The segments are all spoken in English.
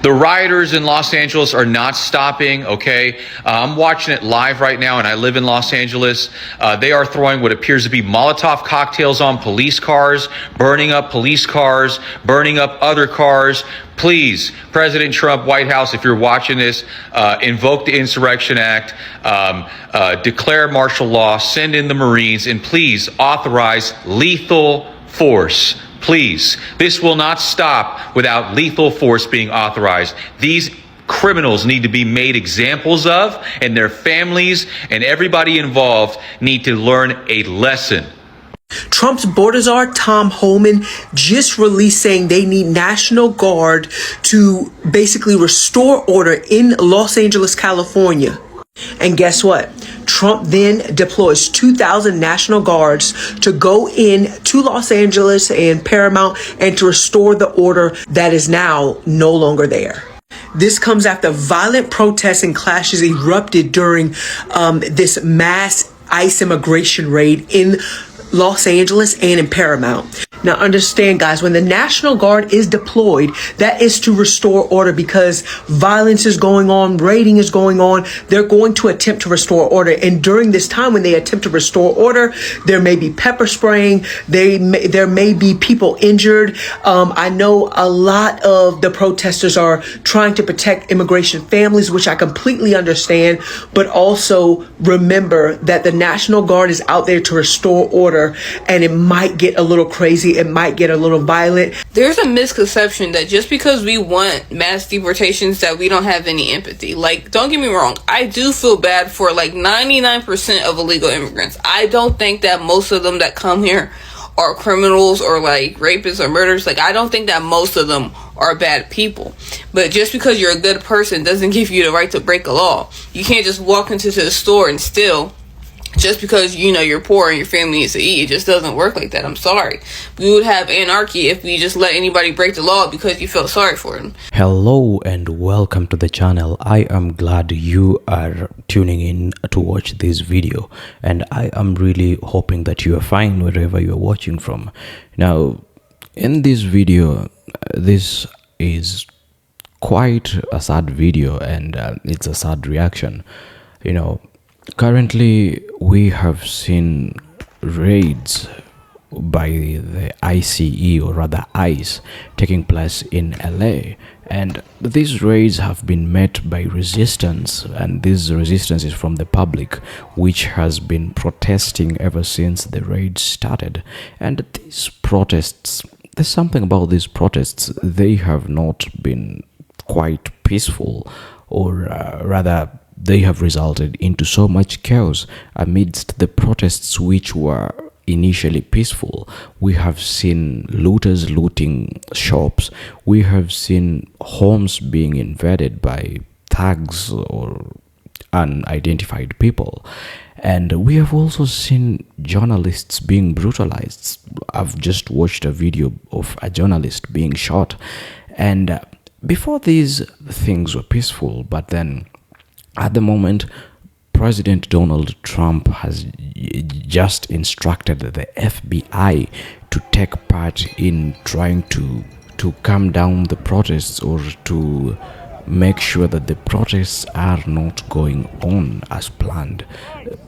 The rioters in Los Angeles are not stopping, okay? I'm watching it live right now, and I live in Los Angeles. They are throwing what appears to be Molotov cocktails on police cars, burning up police cars, burning up other cars. Please, President Trump, White House, if you're watching this, invoke the Insurrection Act, declare martial law, send in the Marines, and please authorize lethal force. Please, this will not stop without lethal force being authorized. These criminals need to be made examples of, and their families and everybody involved need to learn a lesson. Trump's border czar, Tom Homan, just released saying they need National Guard to basically restore order in Los Angeles, California. And guess what? Trump then deploys 2,000 National Guards to go in to Los Angeles and Paramount and to restore the order that is now no longer there. This comes after violent protests and clashes erupted during this mass ICE immigration raid in Los Angeles and in Paramount. Now understand, guys, when the National Guard is deployed, that is to restore order because violence is going on, raiding is going on. They're going to attempt to restore order. And during this time, when they attempt to restore order, there may be pepper spraying. There may be people injured. I know a lot of the protesters are trying to protect immigration families, which I completely understand. But also remember that the National Guard is out there to restore order, and it might get a little crazy. It might get a little violent. There's a misconception that just because we want mass deportations that we don't have any empathy. Like, don't get me wrong, I do feel bad for like 99% of illegal immigrants. I don't think that most of them that come here are criminals or like rapists or murderers. Like, I don't think that most of them are bad people. But just because you're a good person doesn't give you the right to break a law. You can't just walk into the store and steal just because, you know, you're poor and your family needs to eat. It just doesn't work like that. I'm sorry. We would have anarchy if we just let anybody break the law because you felt sorry for them. Hello and welcome to the channel. I am glad you are tuning in to watch this video, and I am really hoping that you are fine wherever you are watching from. Now, in this video, this is quite a sad video, and it's a sad reaction. You know, currently, we have seen raids by the ICE, or rather ICE, taking place in LA, and these raids have been met by resistance, and this resistance is from the public, which has been protesting ever since the raids started. And these protests, there's something about these protests, they have not been quite peaceful, or rather they have resulted into so much chaos amidst the protests which were initially peaceful. We have seen looters looting shops. We have seen homes being invaded by thugs or unidentified people. And we have also seen journalists being brutalized. I've just watched a video of a journalist being shot. And before these things were peaceful, but then at the moment, President Donald Trump has just instructed the FBI to take part in trying to calm down the protests, or to make sure that the protests are not going on as planned.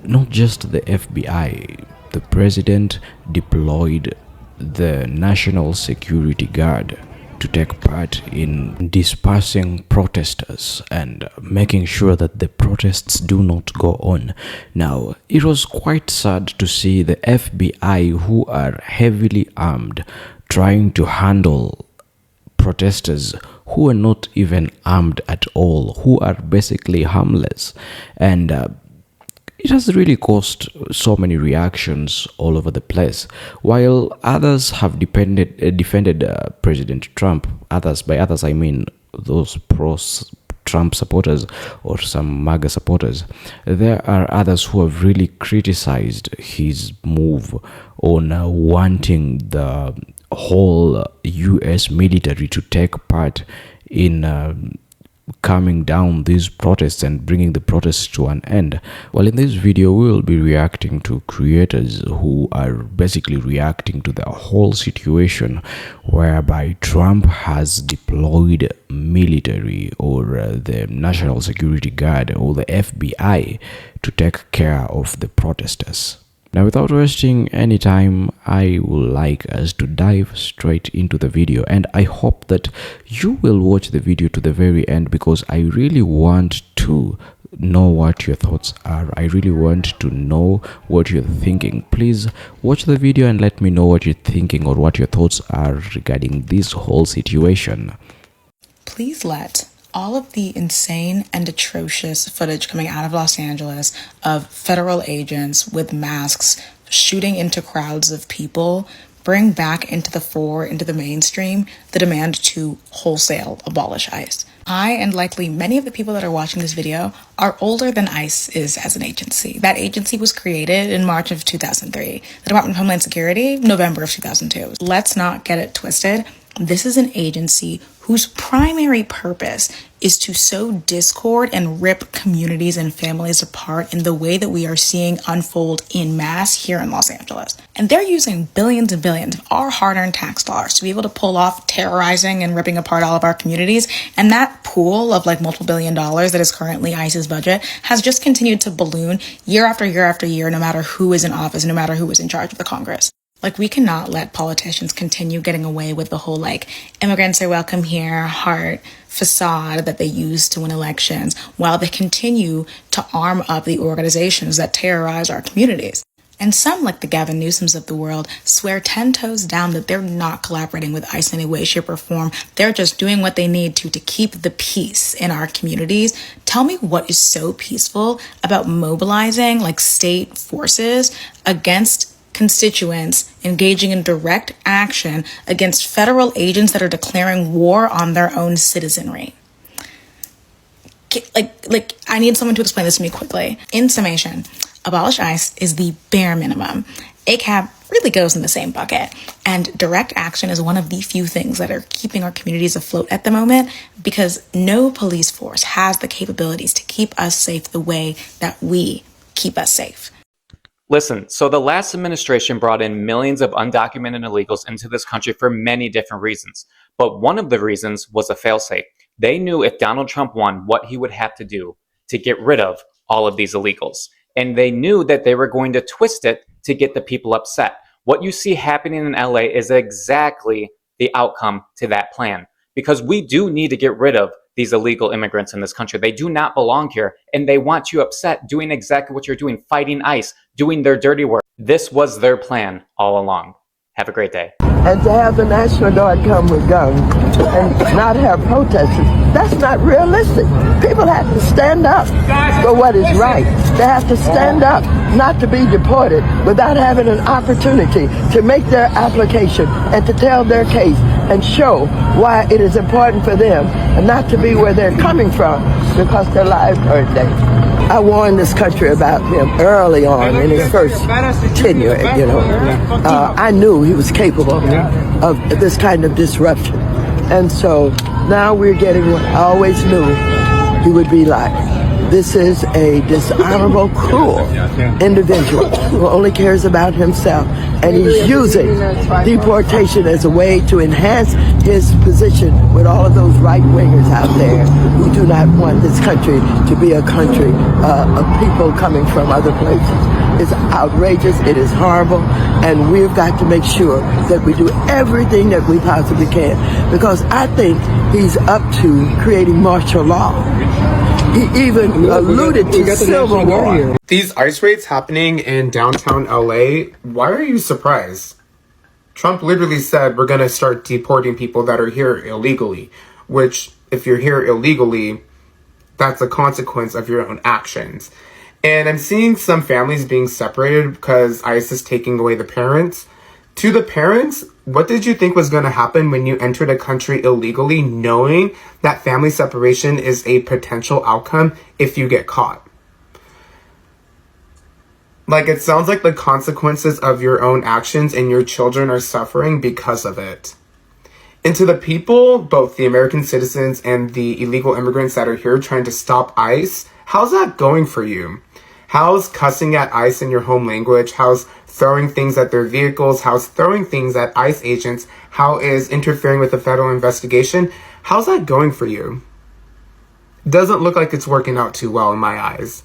Not just the FBI, the president deployed the National Security Guard to take part in dispersing protesters and making sure that the protests do not go on. Now, it was quite sad to see the FBI, who are heavily armed, trying to handle protesters who are not even armed at all, who are basically harmless. And it has really caused so many reactions all over the place. While others have defended President Trump, by others I mean those pro-Trump supporters or some MAGA supporters, there are others who have really criticized his move on wanting the whole US military to take part in calming down these protests and bringing the protests to an end? Well, in this video we will be reacting to creators who are basically reacting to the whole situation whereby Trump has deployed military or the National Security Guard or the FBI to take care of the protesters. Now, without wasting any time, I would like us to dive straight into the video, and I hope that you will watch the video to the very end, because I really want to know what your thoughts are. I really want to know what you're thinking. Please watch the video and let me know what you're thinking or what your thoughts are regarding this whole situation. Please let all of the insane and atrocious footage coming out of Los Angeles of federal agents with masks shooting into crowds of people bring back into the fore, into the mainstream, the demand to wholesale abolish ICE. I, and likely many of the people that are watching this video, are older than ICE is as an agency. That agency was created in March of 2003. The Department of Homeland Security, November of 2002. Let's not get it twisted. This is an agency whose primary purpose is to sow discord and rip communities and families apart in the way that we are seeing unfold in mass here in Los Angeles. And they're using billions and billions of our hard-earned tax dollars to be able to pull off terrorizing and ripping apart all of our communities. And that pool of like multiple $billions that is currently ICE's budget has just continued to balloon year after year after year, no matter who is in office, no matter who is in charge of the Congress. Like, we cannot let politicians continue getting away with the whole, like, immigrants are welcome here, heart facade that they use to win elections, while they continue to arm up the organizations that terrorize our communities. And some, like the Gavin Newsoms of the world, swear 10 toes down that they're not collaborating with ICE in any way, shape, or form. They're just doing what they need to keep the peace in our communities. Tell me what is so peaceful about mobilizing, like, state forces against constituents engaging in direct action against federal agents that are declaring war on their own citizenry. Like, I need someone to explain this to me quickly. In summation, abolish ICE is the bare minimum. ACAB really goes in the same bucket. And direct action is one of the few things that are keeping our communities afloat at the moment, because no police force has the capabilities to keep us safe the way that we keep us safe. Listen, so the last administration brought in millions of undocumented illegals into this country for many different reasons. But one of the reasons was a failsafe. They knew if Donald Trump won, what he would have to do to get rid of all of these illegals. And they knew that they were going to twist it to get the people upset. What you see happening in LA is exactly the outcome to that plan. Because we do need to get rid of these illegal immigrants in this country. They do not belong here, and they want you upset doing exactly what you're doing, fighting ICE, doing their dirty work. This was their plan all along. Have a great day. And to have the National Guard come with guns and not have protesters, that's not realistic. People have to stand up for what is right. They have to stand up not to be deported without having an opportunity to make their application and to tell their case and show why it is important for them and not to be where they're coming from because their lives are in danger. I warned this country about him early on in his first tenure, you know. I knew he was capable of this kind of disruption. And so now we're getting what I always knew he would be like. This is a dishonorable, cruel individual who only cares about himself. And he's using deportation as a way to enhance his position with all of those right-wingers out there who do not want this country to be a country of people coming from other places. It's outrageous, it is horrible, and we've got to make sure that we do everything that we possibly can, because I think he's up to creating martial law. He even alluded to civil war. These ICE raids happening in downtown LA, why are you surprised? Trump literally said we're going to start deporting people that are here illegally, which if you're here illegally, that's a consequence of your own actions. And I'm seeing some families being separated because ICE is taking away the parents. To the parents, what did you think was going to happen when you entered a country illegally, knowing that family separation is a potential outcome if you get caught? Like, it sounds like the consequences of your own actions and your children are suffering because of it. And to the people, both the American citizens and the illegal immigrants that are here trying to stop ICE, how's that going for you? How's cussing at ICE in your home language? How's throwing things at their vehicles? How's throwing things at ICE agents? How is interfering with the federal investigation? How's that going for you? Doesn't look like it's working out too well in my eyes.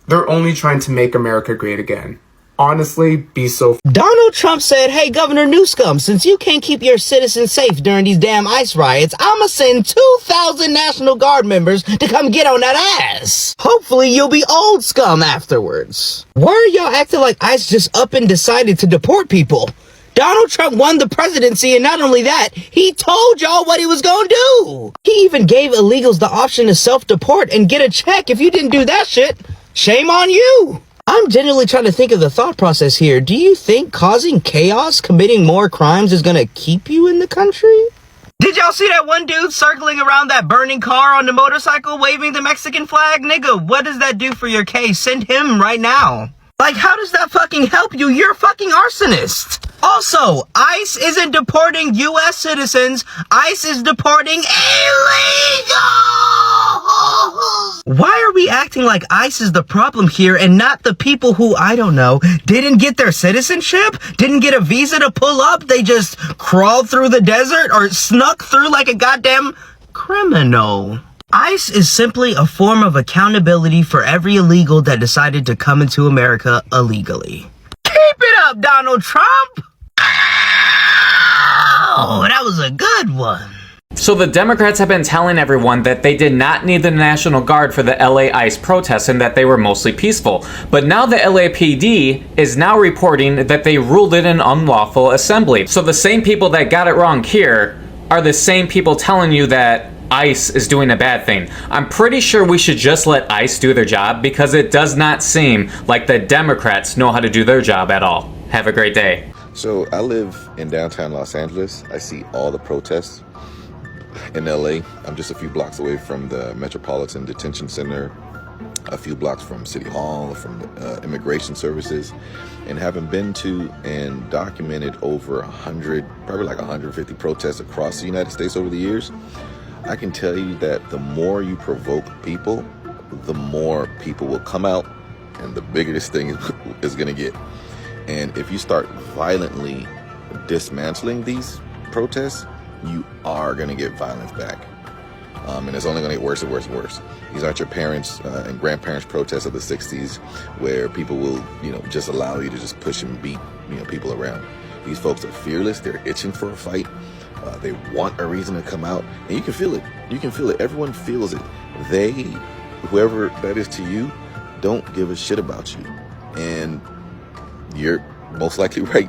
They're only trying to make America great again. Honestly, be so. Donald Trump said, hey, Governor Newsom, since you can't keep your citizens safe during these damn ICE riots, I'ma send 2,000 National Guard members to come get on that ass. Hopefully you'll be old scum afterwards. Why are y'all acting like ICE just up and decided to deport people? Donald Trump won the presidency, and not only that, he told y'all what he was gonna do. He even gave illegals the option to self-deport and get a check if you didn't do that shit. Shame on you. I'm genuinely trying to think of the thought process here. Do you think causing chaos, committing more crimes is gonna keep you in the country? Did y'all see that one dude circling around that burning car on the motorcycle waving the Mexican flag? Nigga, what does that do for your case? Send him right now. Like, how does that fucking help you? You're a fucking arsonist. Also, ICE isn't deporting U.S. citizens. ICE is deporting illegals. Why are we acting like ICE is the problem here and not the people who, I don't know, didn't get their citizenship? Didn't get a visa to pull up? They just crawled through the desert or snuck through like a goddamn criminal. ICE is simply a form of accountability for every illegal that decided to come into America illegally. Keep it up, Donald Trump! Oh, that was a good one. So the Democrats have been telling everyone that they did not need the National Guard for the LA ICE protests and that they were mostly peaceful. But now the LAPD is now reporting that they ruled it an unlawful assembly. So the same people that got it wrong here are the same people telling you that ICE is doing a bad thing. I'm pretty sure we should just let ICE do their job because it does not seem like the Democrats know how to do their job at all. Have a great day. So I live in downtown Los Angeles. I see all the protests in LA. I'm just a few blocks away from the Metropolitan Detention Center, a few blocks from City Hall, from the Immigration Services, and having been to and documented over 100, probably like 150 protests across the United States over the years, I can tell you that the more you provoke people, the more people will come out, and the bigger this thing is going to get. And if you start violently dismantling these protests, you are going to get violence back. And it's only going to get worse and worse and worse. These aren't your parents' and grandparents' protests of the 60s where people will, just allow you to just push and beat, people around. These folks are fearless. They're itching for a fight. They want a reason to come out, and you can feel it. You can feel it. Everyone feels it. They, whoever that is to you, don't give a shit about you. And you're most likely right.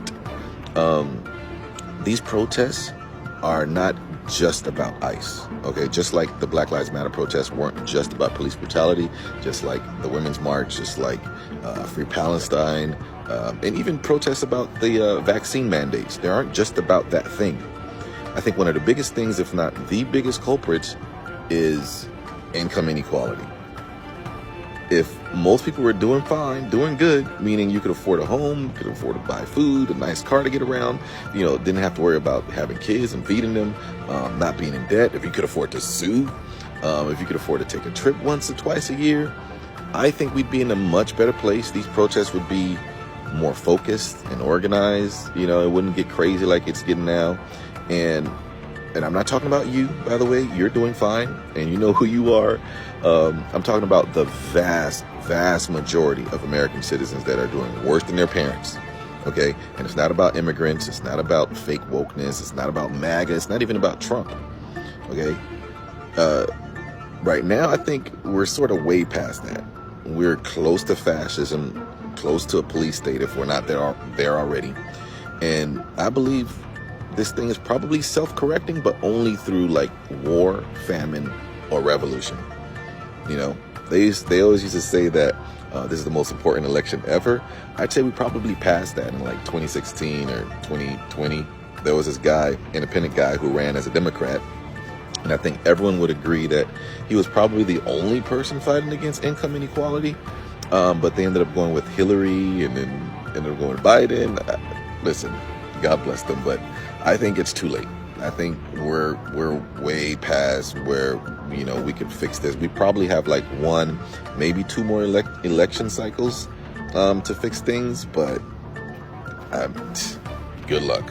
These protests are not just about ICE, okay? Just like the Black Lives Matter protests weren't just about police brutality, just like the Women's March, just like Free Palestine, and even protests about the vaccine mandates. They aren't just about that thing. I think one of the biggest things, if not the biggest culprits, is income inequality. If most people were doing fine, doing good, meaning you could afford a home, you could afford to buy food, a nice car to get around, didn't have to worry about having kids and feeding them, not being in debt, if you could afford to sue, if you could afford to take a trip once or twice a year, I think we'd be in a much better place. These protests would be more focused and organized. It wouldn't get crazy like it's getting now. And I'm not talking about you, by the way. You're doing fine, and you know who you are. I'm talking about the vast, vast majority of American citizens that are doing worse than their parents, okay? And it's not about immigrants. It's not about fake wokeness. It's not about MAGA. It's not even about Trump, okay? Right now, I think we're sort of way past that. We're close to fascism, close to a police state if we're not there already. And I believe this thing is probably self-correcting, but only through like war, famine, or revolution. They always used to say that this is the most important election ever. I'd say we probably passed that in like 2016 or 2020. There was this guy, independent guy, who ran as a Democrat, and I think everyone would agree that he was probably the only person fighting against income inequality. But they ended up going with Hillary, and then ended up going with Biden. Listen, God bless them, but I think it's too late. I think we're way past where, you know, we could fix this. We probably have like 1, maybe 2 more election cycles to fix things, but good luck.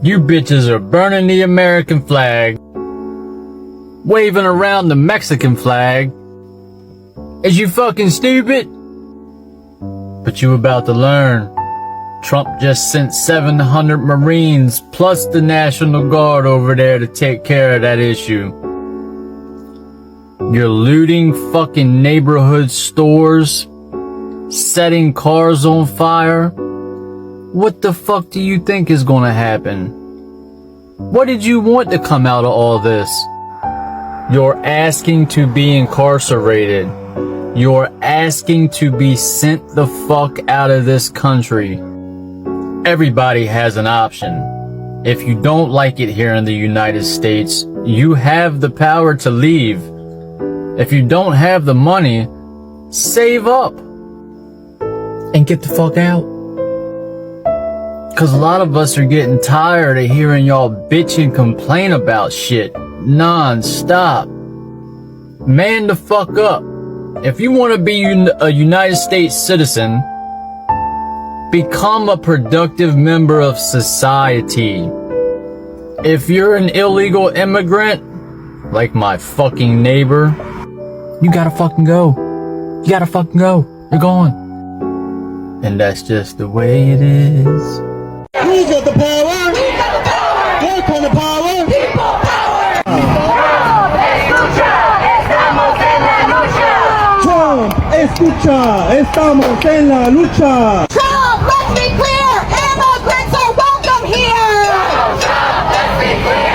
You bitches are burning the American flag, waving around the Mexican flag. Is you fucking stupid? But you about to learn. Trump just sent 700 Marines plus the National Guard over there to take care of that issue. You're looting fucking neighborhood stores, setting cars on fire. What the fuck do you think is gonna happen? What did you want to come out of all this? You're asking to be incarcerated. You're asking to be sent the fuck out of this country. Everybody has an option. If you don't like it here in the United States, you have the power to leave. If you don't have the money, save up and get the fuck out. Cause a lot of us are getting tired of hearing y'all bitch and complain about shit non-stop. Man the fuck up. If you want to be a United States citizen, become a productive member of society. If you're an illegal immigrant, like my fucking neighbor, you gotta fucking go. You gotta fucking go. You're gone. And that's just the way it is. Who's got the power? We got the power! What kind of power? People power! Trump, escucha, estamos en la lucha! Trump, let's be clear! Immigrants are welcome here! Trump, let's be clear!